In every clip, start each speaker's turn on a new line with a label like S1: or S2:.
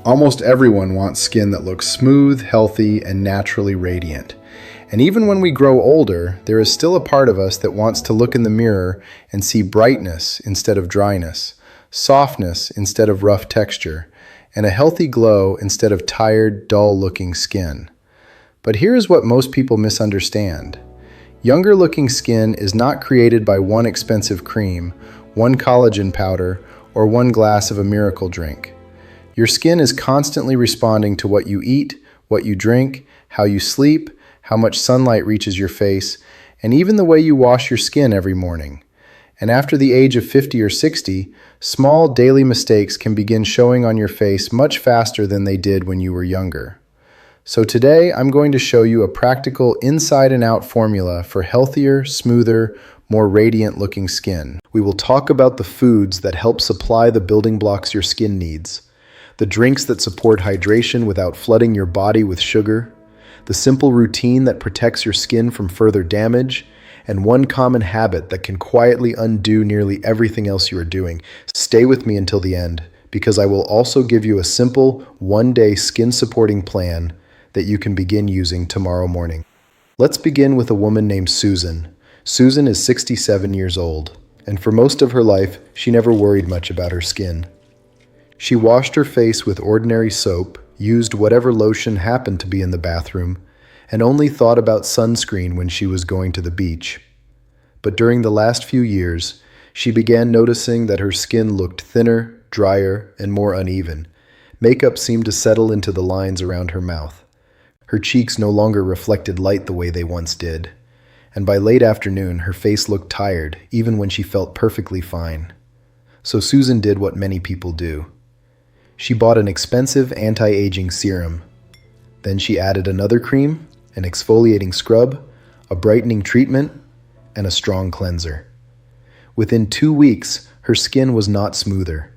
S1: Almost everyone wants skin that looks smooth, healthy, and naturally radiant. And even when we grow older, there is still a part of us that wants to look in the mirror and see brightness instead of dryness, softness instead of rough texture, and a healthy glow instead of tired, dull-looking skin. But here's what most people misunderstand. Younger-looking skin is not created by one expensive cream, one collagen powder, or one glass of a miracle drink. Your skin is constantly responding to what you eat, what you drink, how you sleep, how much sunlight reaches your face, and even the way you wash your skin every morning. And after the age of 50 or 60, small daily mistakes can begin showing on your face much faster than they did when you were younger. So today, I'm going to show you a practical inside and out formula for healthier, smoother, more radiant looking skin. We will talk about the foods that help supply the building blocks your skin needs, the drinks that support hydration without flooding your body with sugar, the simple routine that protects your skin from further damage, and one common habit that can quietly undo nearly everything else you are doing. Stay with me until the end, because I will also give you a simple, one-day skin-supporting plan that you can begin using tomorrow morning. Let's begin with a woman named Susan. Susan is 67 years old, and for most of her life, she never worried much about her skin. She washed her face with ordinary soap, used whatever lotion happened to be in the bathroom, and only thought about sunscreen when she was going to the beach. But during the last few years, she began noticing that her skin looked thinner, drier, and more uneven. Makeup seemed to settle into the lines around her mouth. Her cheeks no longer reflected light the way they once did. And by late afternoon, her face looked tired, even when she felt perfectly fine. So Susan did what many people do. She bought an expensive anti-aging serum. Then she added another cream, an exfoliating scrub, a brightening treatment, and a strong cleanser. Within 2 weeks, her skin was not smoother.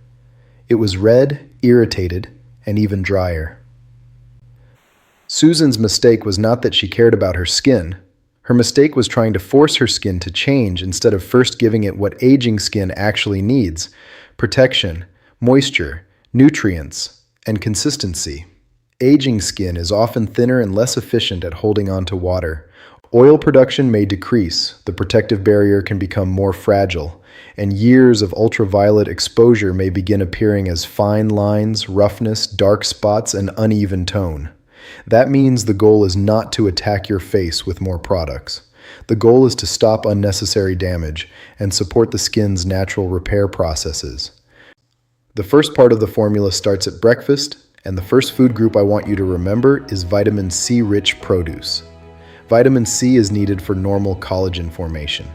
S1: It was red, irritated, and even drier. Susan's mistake was not that she cared about her skin. Her mistake was trying to force her skin to change instead of first giving it what aging skin actually needs: protection, moisture, nutrients, and consistency. Aging skin is often thinner and less efficient at holding on to water. Oil production may decrease, the protective barrier can become more fragile, and years of ultraviolet exposure may begin appearing as fine lines, roughness, dark spots, and uneven tone. That means the goal is not to attack your face with more products. The goal is to stop unnecessary damage and support the skin's natural repair processes. The first part of the formula starts at breakfast, and the first food group I want you to remember is vitamin C-rich produce. Vitamin C is needed for normal collagen formation.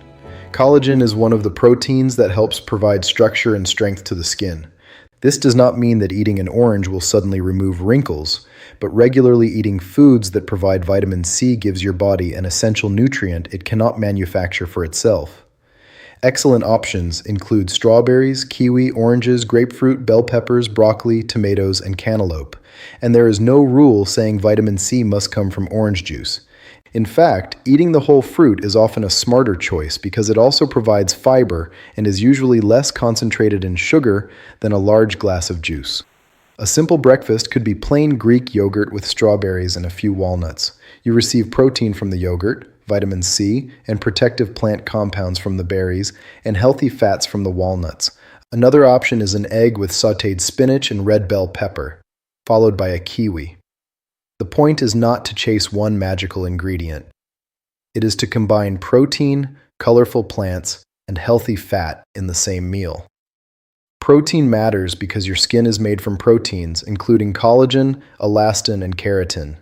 S1: Collagen is one of the proteins that helps provide structure and strength to the skin. This does not mean that eating an orange will suddenly remove wrinkles, but regularly eating foods that provide vitamin C gives your body an essential nutrient it cannot manufacture for itself. Excellent options include strawberries, kiwi, oranges, grapefruit, bell peppers, broccoli, tomatoes, and cantaloupe. And there is no rule saying vitamin C must come from orange juice. In fact, eating the whole fruit is often a smarter choice because it also provides fiber and is usually less concentrated in sugar than a large glass of juice. A simple breakfast could be plain Greek yogurt with strawberries and a few walnuts. You receive protein from the yogurt, vitamin C, and protective plant compounds from the berries, and healthy fats from the walnuts. Another option is an egg with sautéed spinach and red bell pepper, followed by a kiwi. The point is not to chase one magical ingredient. It is to combine protein, colorful plants, and healthy fat in the same meal. Protein matters because your skin is made from proteins, including collagen, elastin, and keratin.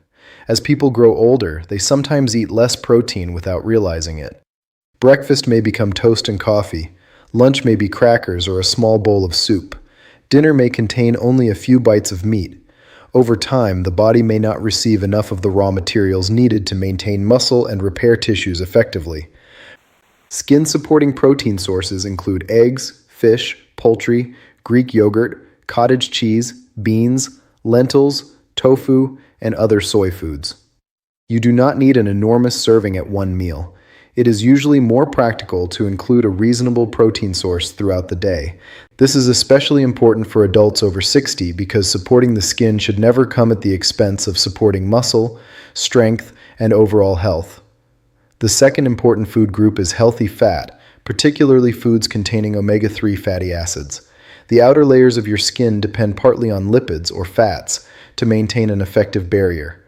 S1: As people grow older, they sometimes eat less protein without realizing it. Breakfast may become toast and coffee. Lunch may be crackers or a small bowl of soup. Dinner may contain only a few bites of meat. Over time, the body may not receive enough of the raw materials needed to maintain muscle and repair tissues effectively. Skin-supporting protein sources include eggs, fish, poultry, Greek yogurt, cottage cheese, beans, lentils, tofu, and other soy foods. You do not need an enormous serving at one meal. It is usually more practical to include a reasonable protein source throughout the day. This is especially important for adults over 60 because supporting the skin should never come at the expense of supporting muscle, strength, and overall health. The second important food group is healthy fat, particularly foods containing omega-3 fatty acids. The outer layers of your skin depend partly on lipids or fats to maintain an effective barrier.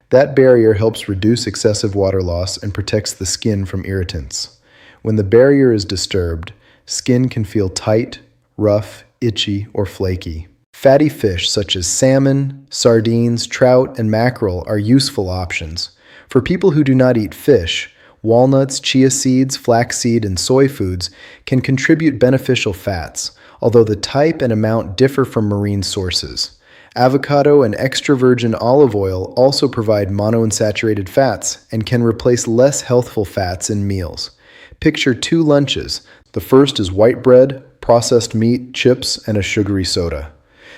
S1: That barrier helps reduce excessive water loss and protects the skin from irritants. When the barrier is disturbed, skin can feel tight, rough, itchy, or flaky. Fatty fish such as salmon, sardines, trout, and mackerel are useful options. For people who do not eat fish, walnuts, chia seeds, flaxseed, and soy foods can contribute beneficial fats, although the type and amount differ from marine sources. Avocado and extra virgin olive oil also provide monounsaturated fats and can replace less healthful fats in meals. Picture two lunches. The first is white bread, processed meat, chips, and a sugary soda.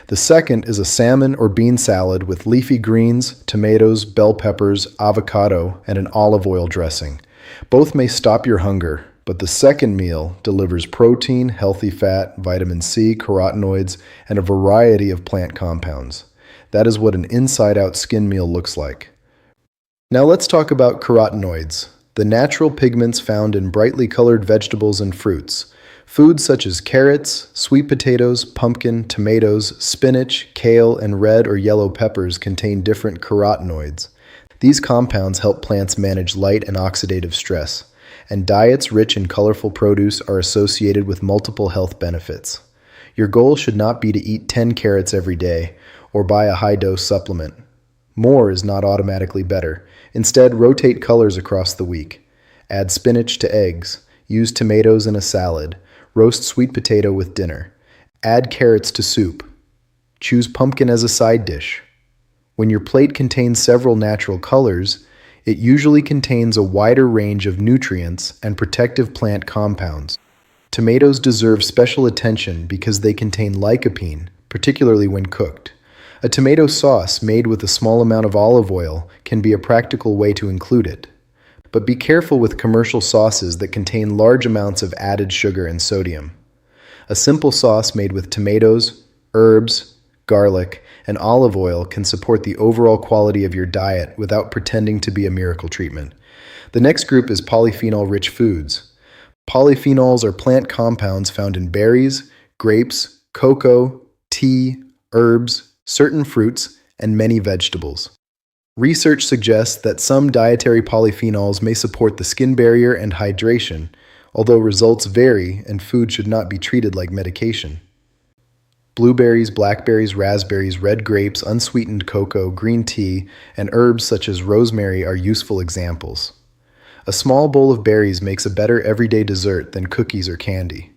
S1: The second is a salmon or bean salad with leafy greens, tomatoes, bell peppers, avocado, and an olive oil dressing. Both may stop your hunger, but the second meal delivers protein, healthy fat, vitamin C, carotenoids, and a variety of plant compounds. That is what an inside-out skin meal looks like. Now let's talk about carotenoids, the natural pigments found in brightly colored vegetables and fruits. Foods such as carrots, sweet potatoes, pumpkin, tomatoes, spinach, kale, and red or yellow peppers contain different carotenoids. These compounds help plants manage light and oxidative stress, and diets rich in colorful produce are associated with multiple health benefits. Your goal should not be to eat 10 carrots every day or buy a high-dose supplement. More is not automatically better. Instead, rotate colors across the week. Add spinach to eggs. Use tomatoes in a salad. Roast sweet potato with dinner. Add carrots to soup. Choose pumpkin as a side dish. When your plate contains several natural colors, it usually contains a wider range of nutrients and protective plant compounds. Tomatoes deserve special attention because they contain lycopene, particularly when cooked. A tomato sauce made with a small amount of olive oil can be a practical way to include it. But be careful with commercial sauces that contain large amounts of added sugar and sodium. A simple sauce made with tomatoes, herbs, garlic, and olive oil can support the overall quality of your diet without pretending to be a miracle treatment. The next group is polyphenol-rich foods. Polyphenols are plant compounds found in berries, grapes, cocoa, tea, herbs, certain fruits, and many vegetables. Research suggests that some dietary polyphenols may support the skin barrier and hydration, although results vary and food should not be treated like medication. Blueberries, blackberries, raspberries, red grapes, unsweetened cocoa, green tea, and herbs such as rosemary are useful examples. A small bowl of berries makes a better everyday dessert than cookies or candy.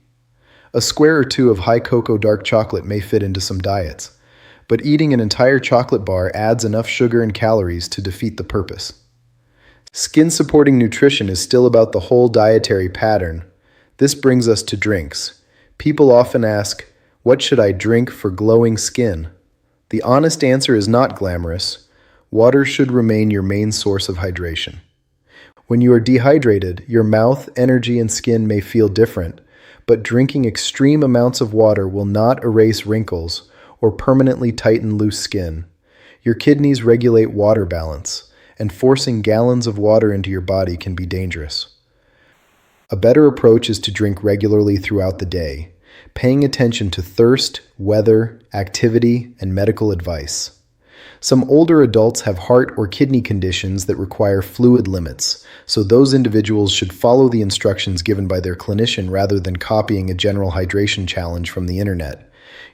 S1: A square or two of high cocoa dark chocolate may fit into some diets, but eating an entire chocolate bar adds enough sugar and calories to defeat the purpose. Skin-supporting nutrition is still about the whole dietary pattern. This brings us to drinks. People often ask, what should I drink for glowing skin? The honest answer is not glamorous. Water should remain your main source of hydration. When you are dehydrated, your mouth, energy, and skin may feel different, but drinking extreme amounts of water will not erase wrinkles or permanently tighten loose skin. Your kidneys regulate water balance, and forcing gallons of water into your body can be dangerous. A better approach is to drink regularly throughout the day, paying attention to thirst, weather, activity, and medical advice. Some older adults have heart or kidney conditions that require fluid limits, so those individuals should follow the instructions given by their clinician rather than copying a general hydration challenge from the internet.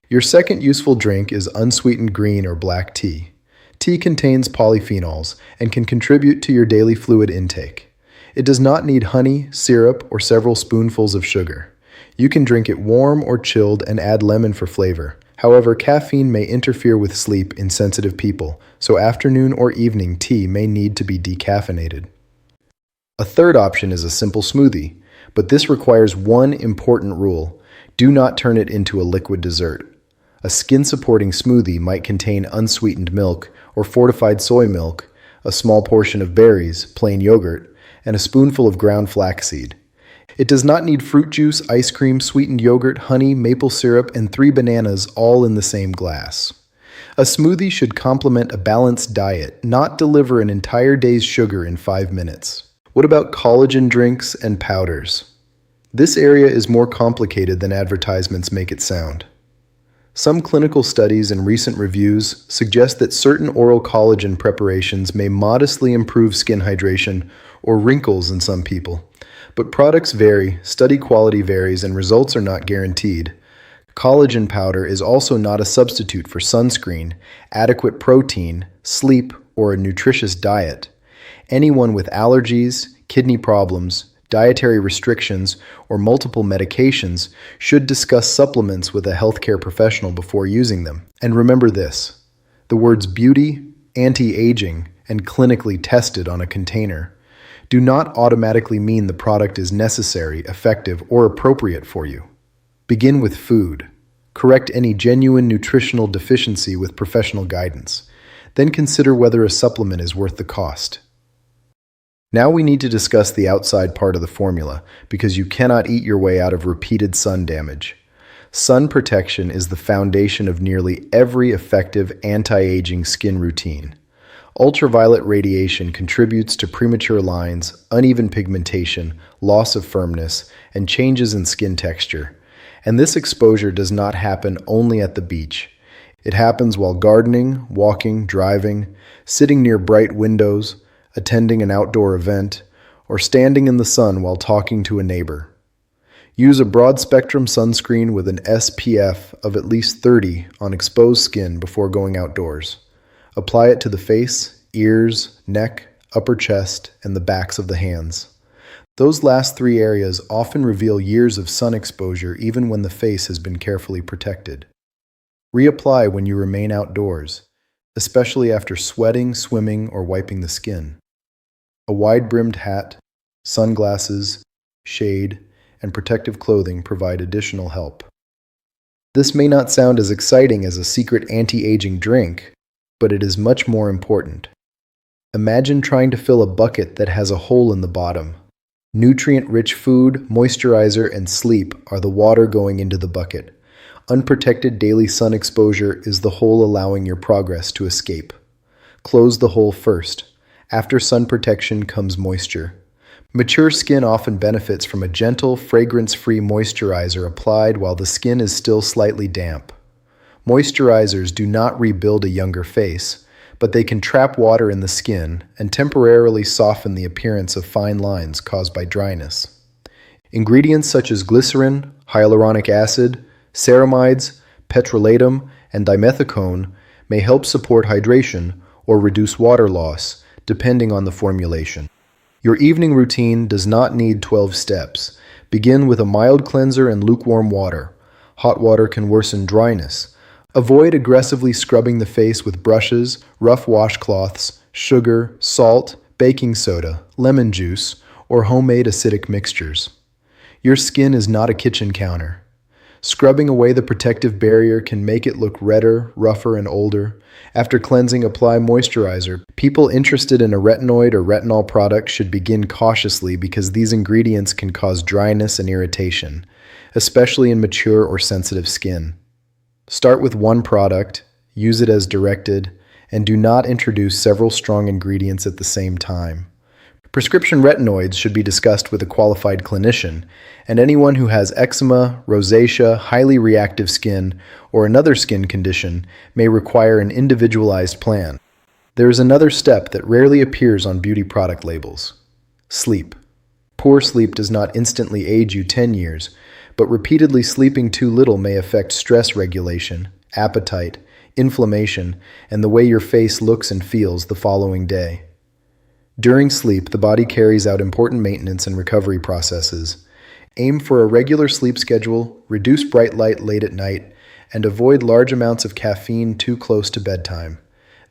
S1: Your second useful drink is unsweetened green or black tea. Tea contains polyphenols and can contribute to your daily fluid intake. It does not need honey, syrup, or several spoonfuls of sugar. You can drink it warm or chilled and add lemon for flavor. However, caffeine may interfere with sleep in sensitive people, so afternoon or evening tea may need to be decaffeinated. A third option is a simple smoothie, but this requires one important rule: do not turn it into a liquid dessert. A skin-supporting smoothie might contain unsweetened milk or fortified soy milk, a small portion of berries, plain yogurt, and a spoonful of ground flaxseed. It does not need fruit juice, ice cream, sweetened yogurt, honey, maple syrup, and 3 bananas all in the same glass. A smoothie should complement a balanced diet, not deliver an entire day's sugar in 5 minutes. What about collagen drinks and powders? This area is more complicated than advertisements make it sound. Some clinical studies and recent reviews suggest that certain oral collagen preparations may modestly improve skin hydration or wrinkles in some people. But products vary, study quality varies, and results are not guaranteed. Collagen powder is also not a substitute for sunscreen, adequate protein, sleep, or a nutritious diet. Anyone with allergies, kidney problems, dietary restrictions, or multiple medications should discuss supplements with a healthcare professional before using them. And remember this: the words beauty, anti-aging, and clinically tested on a container do not automatically mean the product is necessary, effective, or appropriate for you. Begin with food. Correct any genuine nutritional deficiency with professional guidance. Then consider whether a supplement is worth the cost. Now we need to discuss the outside part of the formula, because you cannot eat your way out of repeated sun damage. Sun protection is the foundation of nearly every effective anti-aging skin routine. Ultraviolet radiation contributes to premature lines, uneven pigmentation, loss of firmness, and changes in skin texture. And this exposure does not happen only at the beach. It happens while gardening, walking, driving, sitting near bright windows, attending an outdoor event, or standing in the sun while talking to a neighbor. Use a broad-spectrum sunscreen with an SPF of at least 30 on exposed skin before going outdoors. Apply it to the face, ears, neck, upper chest, and the backs of the hands. Those last 3 areas often reveal years of sun exposure even when the face has been carefully protected. Reapply when you remain outdoors, especially after sweating, swimming, or wiping the skin. A wide-brimmed hat, sunglasses, shade, and protective clothing provide additional help. This may not sound as exciting as a secret anti-aging drink, but it is much more important. Imagine trying to fill a bucket that has a hole in the bottom. Nutrient-rich food, moisturizer, and sleep are the water going into the bucket. Unprotected daily sun exposure is the hole allowing your progress to escape. Close the hole first. After sun protection comes moisture. Mature skin often benefits from a gentle, fragrance-free moisturizer applied while the skin is still slightly damp. Moisturizers do not rebuild a younger face, but they can trap water in the skin and temporarily soften the appearance of fine lines caused by dryness. Ingredients such as glycerin, hyaluronic acid, ceramides, petrolatum, and dimethicone may help support hydration or reduce water loss, depending on the formulation. Your evening routine does not need 12 steps. Begin with a mild cleanser and lukewarm water. Hot water can worsen dryness. Avoid aggressively scrubbing the face with brushes, rough washcloths, sugar, salt, baking soda, lemon juice, or homemade acidic mixtures. Your skin is not a kitchen counter. Scrubbing away the protective barrier can make it look redder, rougher, and older. After cleansing, apply moisturizer. People interested in a retinoid or retinol product should begin cautiously because these ingredients can cause dryness and irritation, especially in mature or sensitive skin. Start with one product, use it as directed, and do not introduce several strong ingredients at the same time. Prescription retinoids should be discussed with a qualified clinician, and anyone who has eczema, rosacea, highly reactive skin, or another skin condition may require an individualized plan. There is another step that rarely appears on beauty product labels: sleep. Poor sleep does not instantly age you 10 years, but repeatedly sleeping too little may affect stress regulation, appetite, inflammation, and the way your face looks and feels the following day. During sleep, the body carries out important maintenance and recovery processes. Aim for a regular sleep schedule, reduce bright light late at night, and avoid large amounts of caffeine too close to bedtime.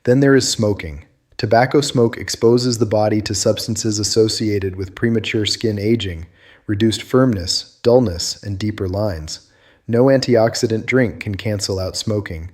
S1: Then there is smoking. Tobacco smoke exposes the body to substances associated with premature skin aging, reduced firmness, dullness, and deeper lines. No antioxidant drink can cancel out smoking.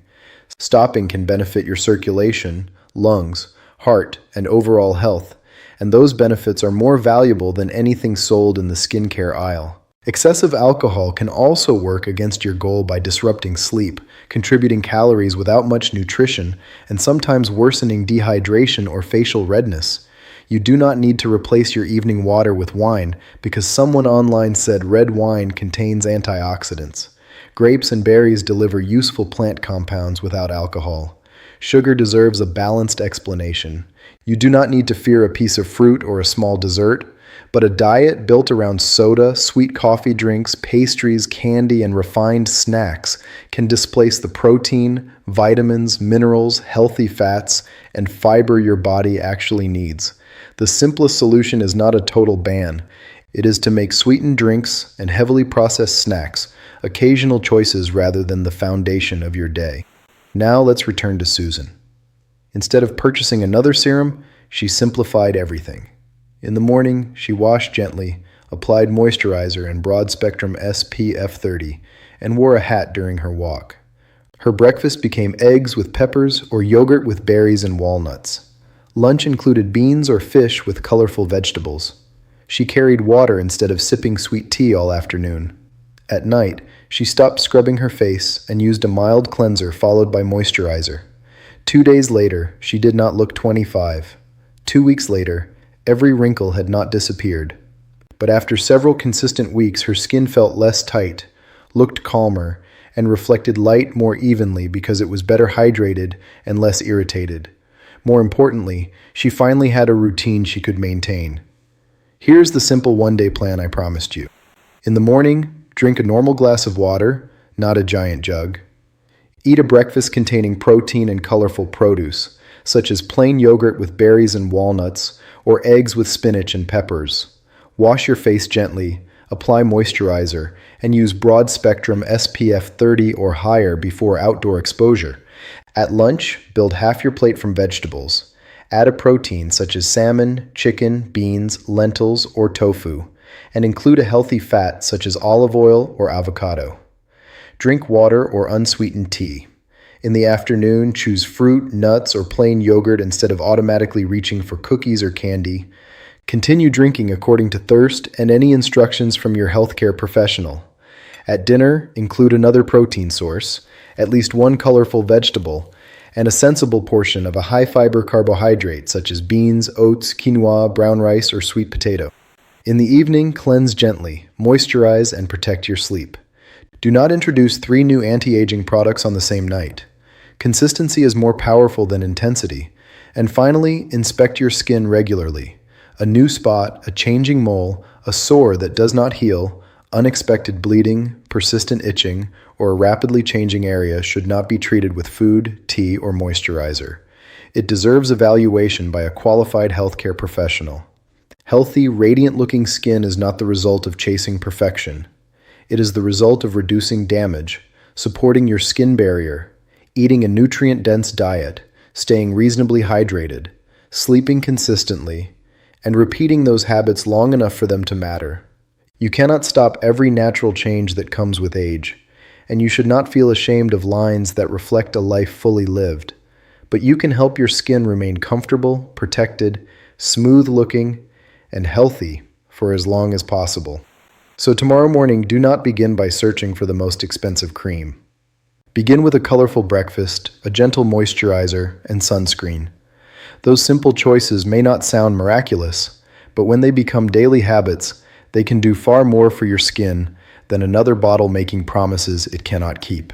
S1: Stopping can benefit your circulation, lungs, heart, and overall health, and those benefits are more valuable than anything sold in the skincare aisle. Excessive alcohol can also work against your goal by disrupting sleep, contributing calories without much nutrition, and sometimes worsening dehydration or facial redness. You do not need to replace your evening water with wine because someone online said red wine contains antioxidants. Grapes and berries deliver useful plant compounds without alcohol. Sugar deserves a balanced explanation. You do not need to fear a piece of fruit or a small dessert, but a diet built around soda, sweet coffee drinks, pastries, candy, and refined snacks can displace the protein, vitamins, minerals, healthy fats, and fiber your body actually needs. The simplest solution is not a total ban. It is to make sweetened drinks and heavily processed snacks occasional choices rather than the foundation of your day. Now let's return to Susan. Instead of purchasing another serum, she simplified everything. In the morning, she washed gently, applied moisturizer and broad-spectrum SPF 30, and wore a hat during her walk. Her breakfast became eggs with peppers or yogurt with berries and walnuts. Lunch included beans or fish with colorful vegetables. She carried water instead of sipping sweet tea all afternoon. At night, she stopped scrubbing her face and used a mild cleanser followed by moisturizer. 2 days later, she did not look 25. 2 weeks later, every wrinkle had not disappeared. But after several consistent weeks, her skin felt less tight, looked calmer, and reflected light more evenly because it was better hydrated and less irritated. More importantly, she finally had a routine she could maintain. Here's the simple one-day plan I promised you. In the morning, drink a normal glass of water, not a giant jug. Eat a breakfast containing protein and colorful produce, such as plain yogurt with berries and walnuts, or eggs with spinach and peppers. Wash your face gently, apply moisturizer, and use broad-spectrum SPF 30 or higher before outdoor exposure. At lunch, build half your plate from vegetables. Add a protein such as salmon, chicken, beans, lentils, or tofu, and include a healthy fat such as olive oil or avocado. Drink water or unsweetened tea. In the afternoon, choose fruit, nuts, or plain yogurt instead of automatically reaching for cookies or candy. Continue drinking according to thirst and any instructions from your healthcare professional. At dinner, include another protein source, at least one colorful vegetable, and a sensible portion of a high-fiber carbohydrate such as beans, oats, quinoa, brown rice, or sweet potato. In the evening, cleanse gently, moisturize, and protect your sleep. Do not introduce 3 new anti-aging products on the same night. Consistency is more powerful than intensity. And finally, inspect your skin regularly. A new spot, a changing mole, a sore that does not heal, unexpected bleeding, persistent itching, or a rapidly changing area should not be treated with food, tea, or moisturizer. It deserves evaluation by a qualified healthcare professional. Healthy, radiant-looking skin is not the result of chasing perfection. It is the result of reducing damage, supporting your skin barrier, eating a nutrient-dense diet, staying reasonably hydrated, sleeping consistently, and repeating those habits long enough for them to matter. You cannot stop every natural change that comes with age, and you should not feel ashamed of lines that reflect a life fully lived. But you can help your skin remain comfortable, protected, smooth-looking, and healthy for as long as possible. So tomorrow morning, do not begin by searching for the most expensive cream. Begin with a colorful breakfast, a gentle moisturizer, and sunscreen. Those simple choices may not sound miraculous, but when they become daily habits, they can do far more for your skin than another bottle making promises it cannot keep.